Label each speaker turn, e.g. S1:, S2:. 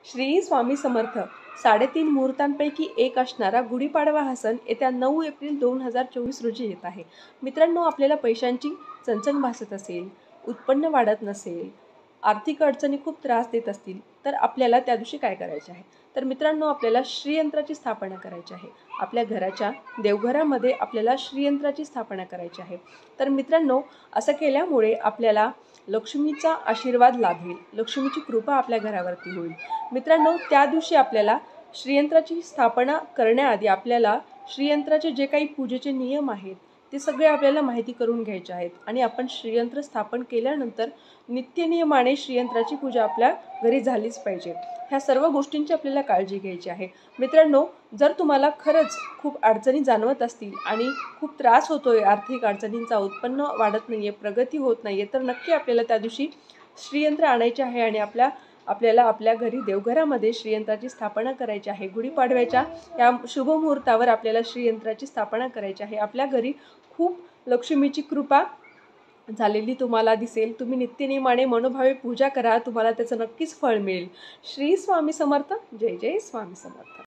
S1: श्री स्वामी समर्थ. 3.5 मुहूर्तांपैकी एक असणारा गुढीपाडवा हा सण येत्या 9 एप्रिल 2024 रोजी येत आहे. मित्रांनो, आपल्याला पैशांची चणचण भासत असेल, उत्पन्न वाढत नसेल, आर्थिक अडचणी खूप त्रास देत असतील, तर आपल्याला त्या दिवशी काय करायचे आहे? तर मित्रांनो, आपल्याला श्रीयंत्राची स्थापना करायची आहे. आपल्या घराच्या देवघरामध्ये आपल्याला श्रीयंत्राची स्थापना करायची आहे. तर मित्रांनो, असं केल्यामुळे आपल्याला लक्ष्मीचा आशीर्वाद लाभेल, लक्ष्मीची कृपा आपल्या घरावरती होईल. मित्रांनो, त्या दिवशी आपल्याला श्रीयंत्राची स्थापना करण्याआधी आपल्याला श्रीयंत्राचे जे काही पूजेचे नियम आहेत ते सगळे आपल्याला माहिती करून घ्यायचे आहेत. आणि आपण श्रीयंत्र स्थापन केल्यानंतर नित्यनियमाने श्रीयंत्राची पूजा आपल्या घरी झालीच पाहिजे. ह्या सर्व गोष्टींची आपल्याला काळजी घ्यायची आहे. मित्रांनो, जर तुम्हाला खरंच खूप अडचणी जाणवत असतील आणि खूप त्रास होतोय, आर्थिक अडचणींचा, उत्पन्न वाढत नाहीये, प्रगती होत नाहीये, तर नक्की आपल्याला त्या दिवशी श्रीयंत्र आणायचे आहे आणि आपल्याला आपल्या घरी देवघरामध्ये श्रीयंत्राची स्थापना करायची आहे. गुढीपाडव्याच्या या शुभ मुहूर्तावर आपल्याला श्रीयंत्राची स्थापना करायची आहे. आपल्या घरी खूप लक्ष्मीची कृपा झालेली तुम्हाला दिसेल. तुम्ही नित्यनेमाने मनोभावे पूजा करा, तुम्हाला त्याचं नक्कीच फळ मिळेल. श्री स्वामी समर्थ. जय जय स्वामी समर्थ.